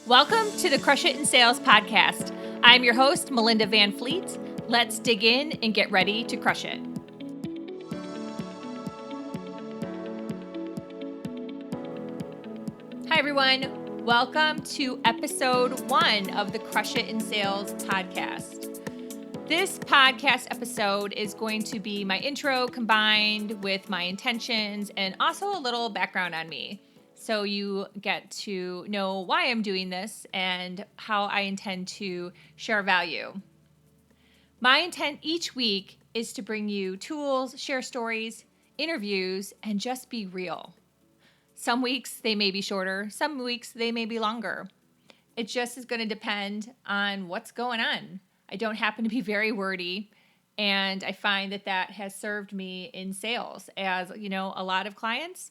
Welcome to the Crush It in Sales podcast. I'm your host, Melinda Van Fleet. Let's dig in and get ready to crush it. Hi, everyone. Welcome to episode 1 of the Crush It in Sales podcast. This podcast episode is going to be my intro combined with my intentions and also a little background on me. So you get to know why I'm doing this and how I intend to share value. My intent each week is to bring you tools, share stories, interviews, and just be real. Some weeks they may be shorter, some weeks they may be longer. It just is going to depend on what's going on. I don't happen to be very wordy, and I find that has served me in sales. As you know, a lot of clients,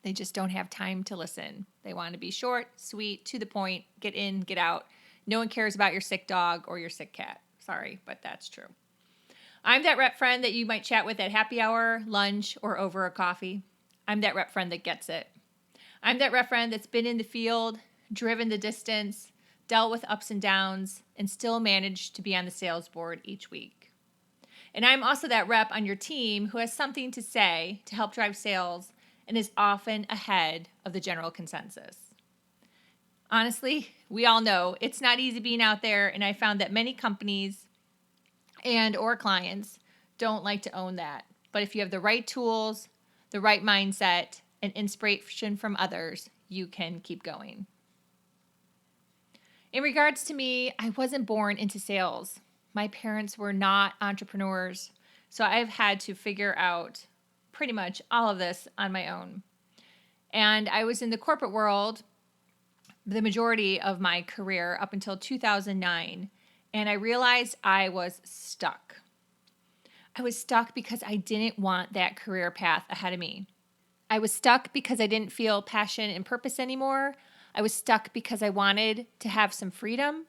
they just don't have time to listen. They want to be short, sweet, to the point, get in, get out. No one cares about your sick dog or your sick cat. Sorry, but that's true. I'm that rep friend that you might chat with at happy hour, lunch, or over a coffee. I'm that rep friend that gets it. I'm that rep friend that's been in the field, driven the distance, dealt with ups and downs, and still managed to be on the sales board each week. And I'm also that rep on your team who has something to say to help drive sales and is often ahead of the general consensus. Honestly, we all know it's not easy being out there, and I found that many companies and or clients don't like to own that. But if you have the right tools, the right mindset, and inspiration from others, you can keep going. In regards to me, I wasn't born into sales. My parents were not entrepreneurs, so I've had to figure out pretty much all of this on my own. And I was in the corporate world the majority of my career up until 2009, and I realized I was stuck. I was stuck because I didn't want that career path ahead of me. I was stuck because I didn't feel passion and purpose anymore. I was stuck because I wanted to have some freedom.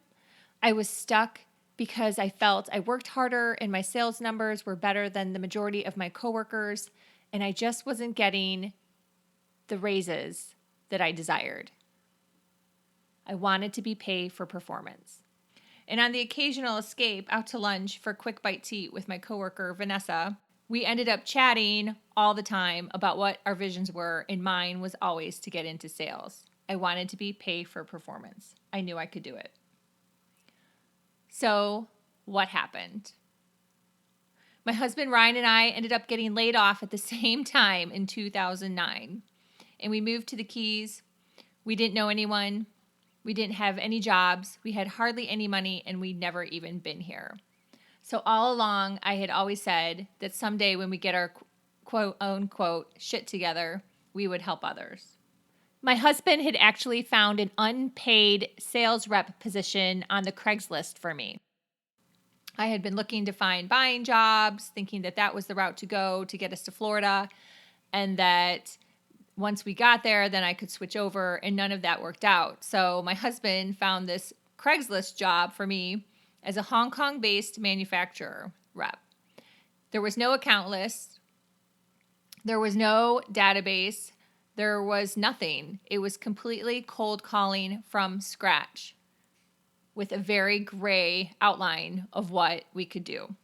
I was stuck because I felt I worked harder and my sales numbers were better than the majority of my coworkers, and I just wasn't getting the raises that I desired. I wanted to be paid for performance. And on the occasional escape out to lunch for a quick bite to eat with my coworker, Vanessa, we ended up chatting all the time about what our visions were, and mine was always to get into sales. I wanted to be paid for performance. I knew I could do it. So what happened? My husband Ryan and I ended up getting laid off at the same time in 2009. And we moved to the Keys. We didn't know anyone. We didn't have any jobs. We had hardly any money, and we'd never even been here. So all along, I had always said that someday when we get our quote unquote shit together, we would help others. My husband had actually found an unpaid sales rep position on the Craigslist for me. I had been looking to find buying jobs, thinking that was the route to go to get us to Florida, and that once we got there, then I could switch over, and none of that worked out. So my husband found this Craigslist job for me as a Hong Kong-based manufacturer rep. There was no account list. There was no database. There was nothing. It was completely cold calling from scratch with a very gray outline of what we could do.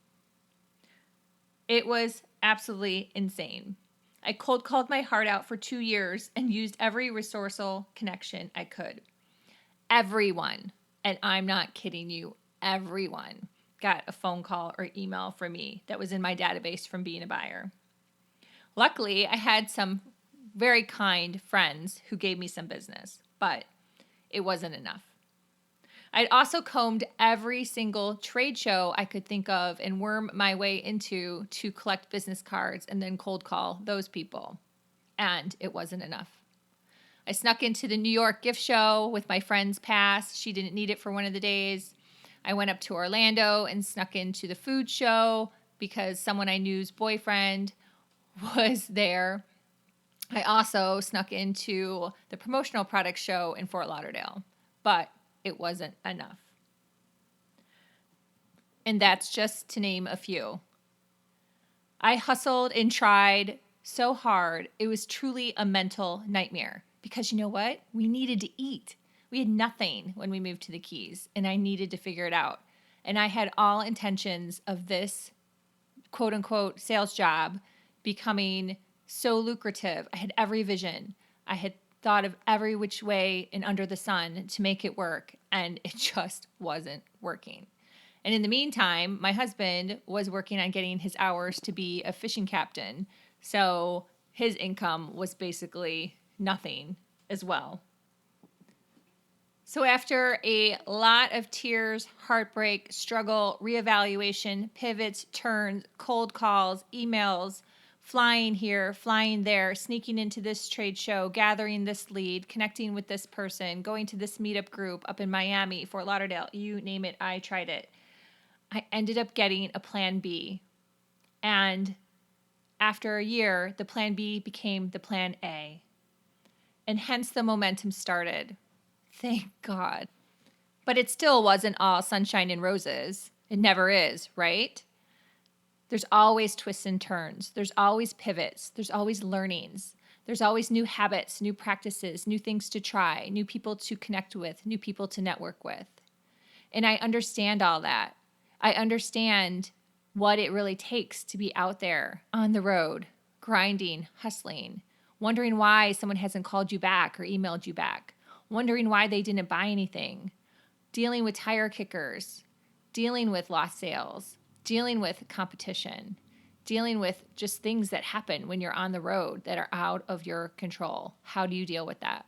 It was absolutely insane. I cold called my heart out for 2 years and used every resourceful connection I could. Everyone, and I'm not kidding you, everyone got a phone call or email from me that was in my database from being a buyer. Luckily, I had some very kind friends who gave me some business, but it wasn't enough. I'd also combed every single trade show I could think of and worm my way into to collect business cards and then cold call those people. And it wasn't enough. I snuck into the New York gift show with my friend's pass. She didn't need it for one of the days. I went up to Orlando and snuck into the food show because someone I knew's boyfriend was there. I also snuck into the promotional product show in Fort Lauderdale, but it wasn't enough. And that's just to name a few. I hustled and tried so hard. It was truly a mental nightmare because you know what? We needed to eat. We had nothing when we moved to the Keys, and I needed to figure it out. And I had all intentions of this quote unquote sales job becoming so lucrative. I had every vision. I had thought of every which way and under the sun to make it work, and it just wasn't working. And in the meantime, my husband was working on getting his hours to be a fishing captain. So his income was basically nothing as well. So after a lot of tears, heartbreak, struggle, reevaluation, pivots, turns, cold calls, emails, flying here, flying there, sneaking into this trade show, gathering this lead, connecting with this person, going to this meetup group up in Miami, Fort Lauderdale, you name it, I tried it. I ended up getting a plan B. And after a year, the plan B became the plan A. And hence the momentum started. Thank God. But it still wasn't all sunshine and roses. It never is, right? There's always twists and turns. There's always pivots. There's always learnings. There's always new habits, new practices, new things to try, new people to connect with, new people to network with. And I understand all that. I understand what it really takes to be out there on the road, grinding, hustling, wondering why someone hasn't called you back or emailed you back, wondering why they didn't buy anything, dealing with tire kickers, dealing with lost sales, dealing with competition, dealing with just things that happen when you're on the road that are out of your control. How do you deal with that?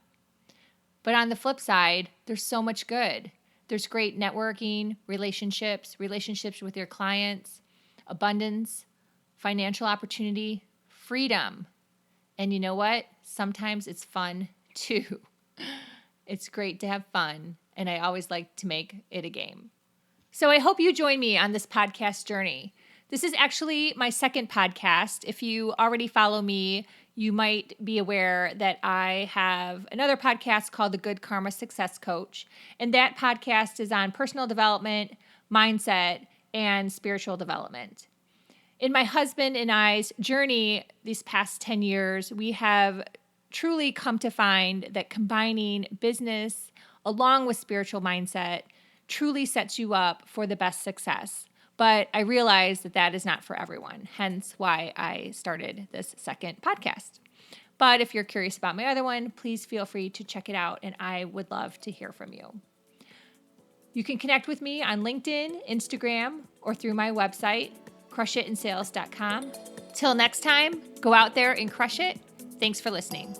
But on the flip side, there's so much good. There's great networking, relationships with your clients, abundance, financial opportunity, freedom. And you know what? Sometimes it's fun too. It's great to have fun, and I always like to make it a game. So I hope you join me on this podcast journey. This is actually my second podcast. If you already follow me, you might be aware that I have another podcast called The Good Karma Success Coach, and that podcast is on personal development, mindset, and spiritual development. In my husband and I's journey these past 10 years, we have truly come to find that combining business along with spiritual mindset truly sets you up for the best success. But I realize that that is not for everyone, hence why I started this second podcast. But if you're curious about my other one, please feel free to check it out, and I would love to hear from you. You can connect with me on LinkedIn, Instagram, or through my website, crushitinSales.com. Till next time, go out there and crush it. Thanks for listening.